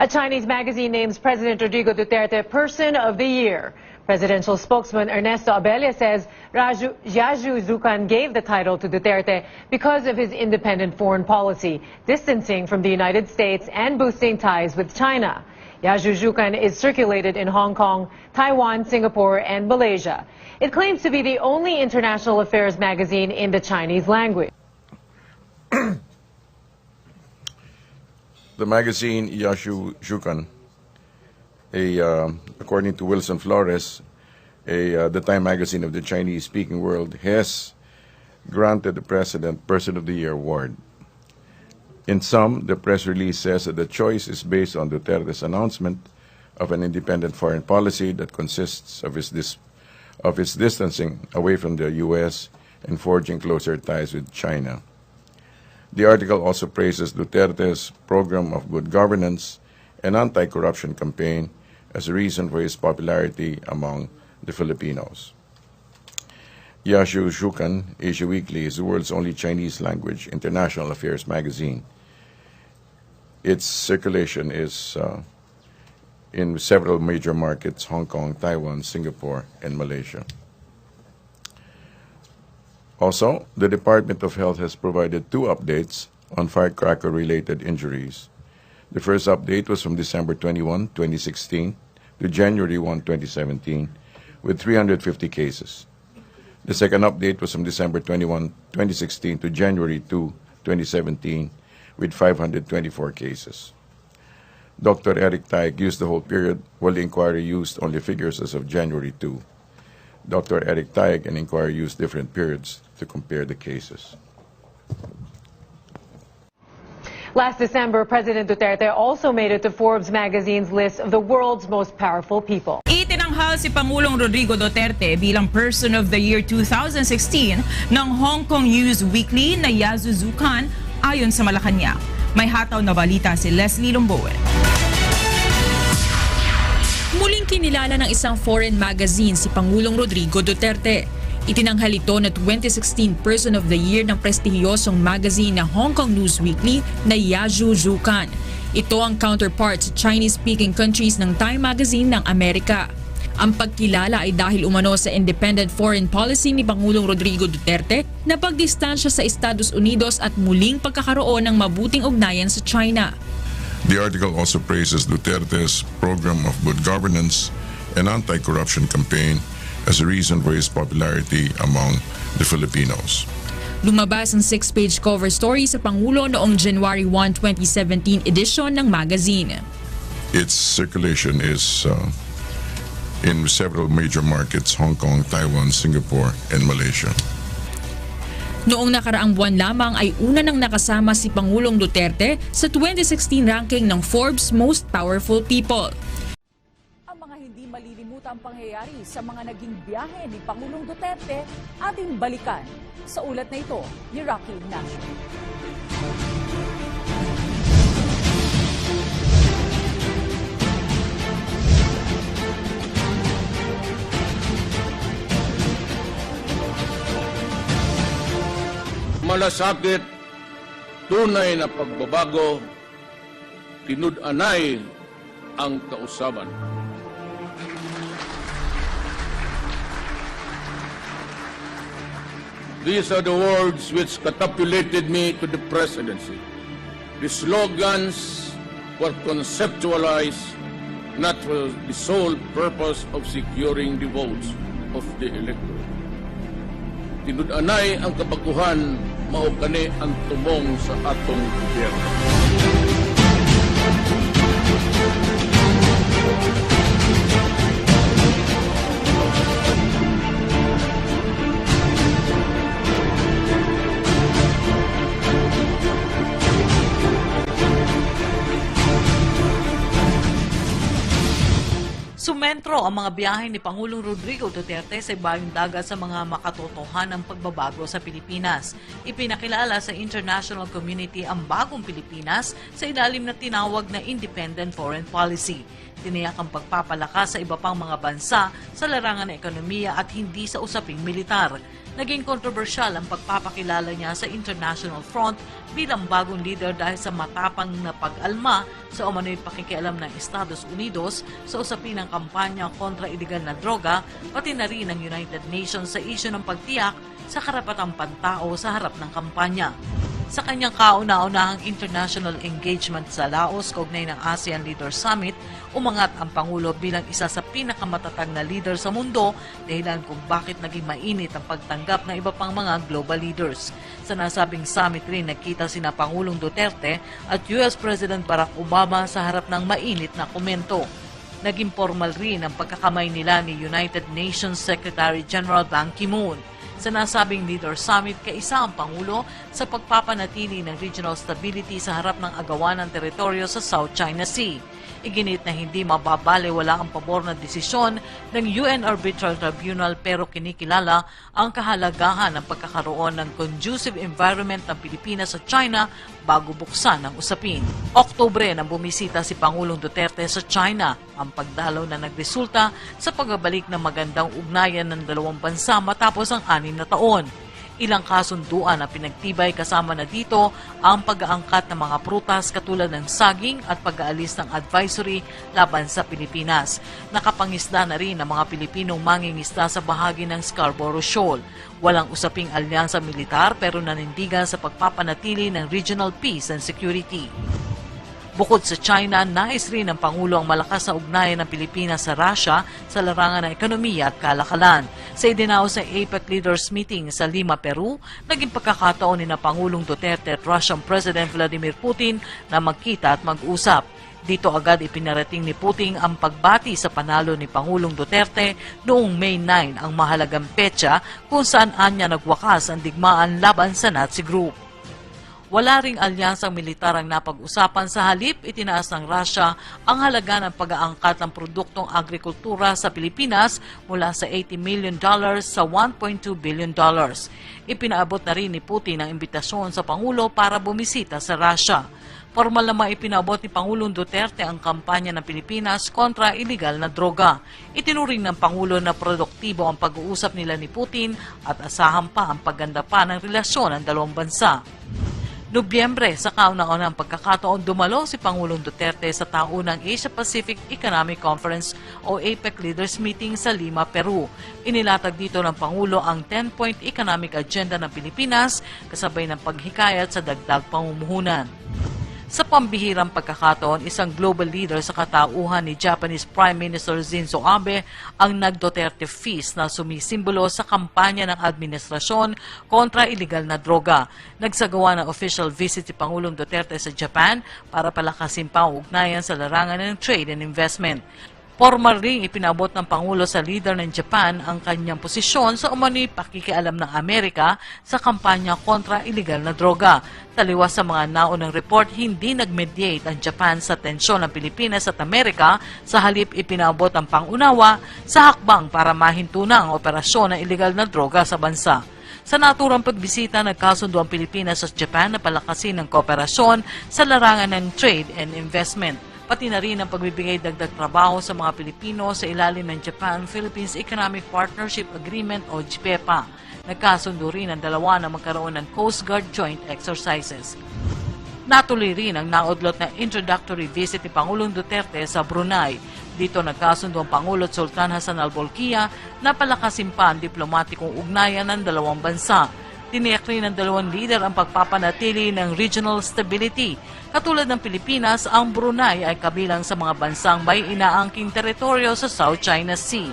A Chinese magazine names President Rodrigo Duterte Person of the Year. Presidential spokesman Ernesto Abella says Yaju Zucan gave the title to Duterte because of his independent foreign policy, distancing from the United States and boosting ties with China. Yaju Zucan is circulated in Hong Kong, Taiwan, Singapore, and Malaysia. It claims to be the only international affairs magazine in the Chinese language. The magazine Yaju Zucan, according to Wilson Flores, the Time magazine of the Chinese-speaking world, has granted the President Person of the Year award. In sum, the press release says that the choice is based on Duterte's announcement of an independent foreign policy that consists of his distancing away from the U.S. and forging closer ties with China. The article also praises Duterte's program of good governance and anti-corruption campaign as a reason for his popularity among the Filipinos. Yaju Zucan, Asia Weekly, is the world's only Chinese-language international affairs magazine. Its circulation is in several major markets: Hong Kong, Taiwan, Singapore, and Malaysia. Also, the Department of Health has provided 2 updates on firecracker-related injuries. The first update was from December 21, 2016 to January 1, 2017, with 350 cases. The second update was from December 21, 2016 to January 2, 2017, with 524 cases. Dr. Eric Taig used the whole period, while the inquiry used only figures as of January 2. Dr. Eric Taig and inquiry used different periods to compare the cases. Last December, President Duterte also made it to Forbes magazine's list of the world's most powerful people. Itinanghal si Pangulong Rodrigo Duterte bilang Person of the Year 2016 ng Hong Kong News Weekly na Yaju Zucan ayon sa Malacanang. May hataw na balita si Leslie Lomboe. Muling kinilala ng isang foreign magazine si Pangulong Rodrigo Duterte. Itinanghal ito na 2016 Person of the Year ng prestihiyosong magazine na Hong Kong News Weekly na Yaju Zucan. Ito ang counterpart sa Chinese-speaking countries ng Time magazine ng Amerika. Ang pagkilala ay dahil umano sa independent foreign policy ni Pangulong Rodrigo Duterte na pagdistansya sa Estados Unidos at muling pagkakaroon ng mabuting ugnayan sa China. The article also praises Duterte's program of good governance and anti-corruption campaign as a reason for his popularity among the Filipinos. Lumabas ang 6-page cover story sa Pangulo noong January 1, 2017 edition ng magazine. Its circulation is in several major markets: Hong Kong, Taiwan, Singapore, and Malaysia. Noong nakaraang buwan lamang ay una nang nakasama si Pangulong Duterte sa 2016 ranking ng Forbes Most Powerful People. Ang mga hindi malilimutang pangyayari sa mga naging biyahe ni Pangulong Duterte ating balikan sa ulat na ito ni Rocky Ignacio. Malasakit, tunay na pagbabago, tinud-anay ang kausaban. These are the words which catapulted me to the presidency. The slogans were conceptualized not for the sole purpose of securing the votes of the electorate. Tinud-anay ang kabaguhan, mao kani ang tumong sa atong gobyerno. Sumentro ang mga biyahe ni Pangulong Rodrigo Duterte sa ibayong dagat sa mga makatotohanang pagbabago sa Pilipinas. Ipinakilala sa international community ang bagong Pilipinas sa ilalim na tinawag na Independent Foreign Policy. Tiniyak ang pagpapalakas sa iba pang mga bansa sa larangan ng ekonomiya at hindi sa usaping militar. Naging kontrobersyal ang pagpapakilala niya sa international front bilang bagong leader dahil sa matapang na pag-alma sa umano'y pakikialam ng Estados Unidos sa usapin ng kampanya kontra iligal na droga, pati na rin ng United Nations sa isyu ng pagtiyak sa karapatang pantao sa harap ng kampanya. Sa kanyang kauna-unahang international engagement sa Laos kaugnay ng ASEAN Leaders Summit, umangat ang Pangulo bilang isa sa pinakamatatag na leader sa mundo dahilan kung bakit naging mainit ang pagtanggap ng iba pang mga global leaders. Sa nasabing summit rin, nakita sina Pangulong Duterte at US President Barack Obama sa harap ng mainit na komento. Naging formal rin ang pagkakamay nila ni United Nations Secretary General Ban Ki-moon. Sa nasabing Leader Summit, kaisa ang Pangulo sa pagpapanatili ng regional stability sa harap ng agawan ng teritoryo sa South China Sea. Iginit na hindi mababaliwala ang pabor na desisyon ng UN Arbitral Tribunal pero kinikilala ang kahalagahan ng pagkakaroon ng conducive environment ng Pilipinas sa China bago buksan ang usapin. Oktubre nang bumisita si Pangulong Duterte sa China, ang pagdalaw na nagresulta sa pagbabalik ng magandang ugnayan ng dalawang bansa matapos ang 6 na taon. Ilang kasunduan na pinagtibay kasama na dito ang pag-aangkat ng mga prutas katulad ng saging at pag-aalis ng advisory laban sa Pilipinas. Nakapangisda na rin ang mga Pilipinong mangingisda sa bahagi ng Scarborough Shoal. Walang usaping alyansa militar pero nanindigan sa pagpapanatili ng regional peace and security. Bukod sa China, nais rin ng Pangulo ang malakas na ugnayan ng Pilipinas sa Russia sa larangan ng ekonomiya at kalakalan. Sa idinaos sa APEC Leaders Meeting sa Lima, Peru, naging pagkakataon ni na Pangulong Duterte at Russian President Vladimir Putin na magkita at mag-usap. Dito agad ipinarating ni Putin ang pagbati sa panalo ni Pangulong Duterte noong May 9, ang mahalagang petsa kung saan anya nagwakas ang digmaan laban sa Nazi Group. Wala ring alyansang militar ang napag-usapan, sa halip itinaas ng Russia ang halaga ng pag-aangkat ng produktong agrikultura sa Pilipinas mula sa $80 million sa $1.2 billion. Ipinaabot na rin ni Putin ang imbitasyon sa Pangulo para bumisita sa Russia. Formal naman ipinabot ni Pangulong Duterte ang kampanya ng Pilipinas kontra iligal na droga. Itinuring ng Pangulo na produktibo ang pag-uusap nila ni Putin at asahan pa ang pagganda pa ng relasyon ng dalawang bansa. Nobyembre, sa kauna-unahang pagkakataon, dumalo si Pangulong Duterte sa taunang Asia-Pacific Economic Conference o APEC Leaders Meeting sa Lima, Peru. Inilatag dito ng Pangulo ang 10-point economic agenda ng Pilipinas kasabay ng paghikayat sa dagdag pamumuhunan. Sa pambihirang pagkakataon, isang global leader sa katauhan ni Japanese Prime Minister Shinzo Abe ang nag-Duterte Feast na sumisimbolo sa kampanya ng administrasyon kontra iligal na droga. Nagsagawa ng official visit si Pangulong Duterte sa Japan para palakasin pa ang ugnayan sa larangan ng trade and investment. Formal ring ipinabot ng Pangulo sa leader ng Japan ang kanyang posisyon sa umano'y pakikialam ng Amerika sa kampanya kontra iligal na droga. Taliwas sa mga naunang report, hindi nag-mediate ang Japan sa tensyon ng Pilipinas at Amerika, sa halip ipinabot ang pangunawa sa hakbang para mahinto na ang operasyon ng iligal na droga sa bansa. Sa naturang pagbisita, nagkasundo ang Pilipinas at Japan na palakasin ang kooperasyon sa larangan ng trade and investment. Pati na rin ang pagbibigay dagdag trabaho sa mga Pilipino sa ilalim ng Japan-Philippines Economic Partnership Agreement o JPEPA. Nagkasundo rin ang dalawa na magkaroon ng Coast Guard Joint Exercises. Natuloy rin ang naudlot na introductory visit ni Pangulong Duterte sa Brunei. Dito nagkasundo ang Pangulo at Sultan Hassan al-Bolkiah na palakasin pa ang diplomatikong ugnayan ng dalawang bansa. Tiniyak rin ng dalawang leader ang pagpapanatili ng regional stability. Katulad ng Pilipinas, ang Brunei ay kabilang sa mga bansang may inaangking teritoryo sa South China Sea.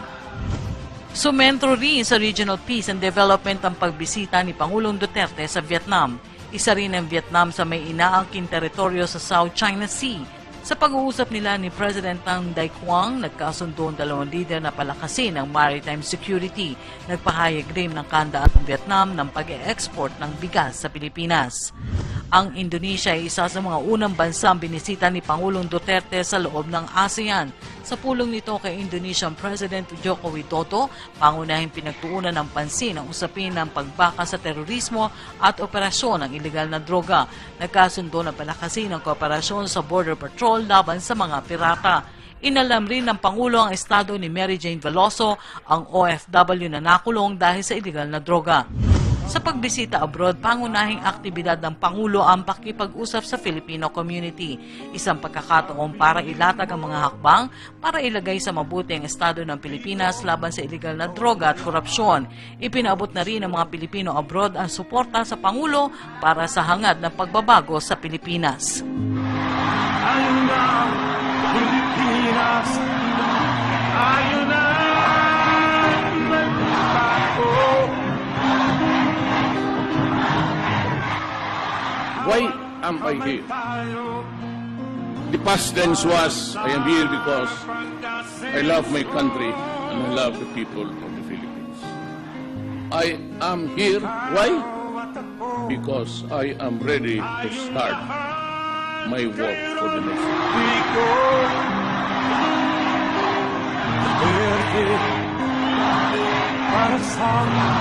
Sumentro rin sa regional peace and development ang pagbisita ni Pangulong Duterte sa Vietnam. Isa rin ang Vietnam sa may inaangking teritoryo sa South China Sea. Sa pag-uusap nila ni President Tang Dai Quang, nagkasundo ang dalawang leader na palakasin ang maritime security. Nagpahayag rin ng Canada at Vietnam ng pag-e-export ng bigas sa Pilipinas. Ang Indonesia ay isa sa mga unang bansang binisita ni Pangulong Duterte sa loob ng ASEAN. Sa pulong nito kay Indonesian President Joko Widodo, pangunahing pinagtuunan ng pansin ang usapin ng pagbaka sa terorismo at operasyon ng iligal na droga. Nagkasundo na palakasin ang kooperasyon sa Border Patrol laban sa mga pirata. Inalam rin ng Pangulo ang estado ni Mary Jane Veloso, ang OFW na nakulong dahil sa illegal na droga. Sa pagbisita abroad, pangunahing aktibidad ng Pangulo ang pakipag-usap sa Filipino community. Isang pagkakataon para ilatag ang mga hakbang para ilagay sa mabuti ang estado ng Pilipinas laban sa illegal na droga at korupsyon. Ipinaabot na rin ng mga Pilipino abroad ang suporta sa Pangulo para sa hangad ng pagbabago sa Pilipinas. Ayun na ang Pilipinas, ayun na ang nagbago. Why am I here? The past tense was, I am here because I love my country and I love the people of the Philippines. I am here, why? Because I am ready to start my work for the nation. Para sa mga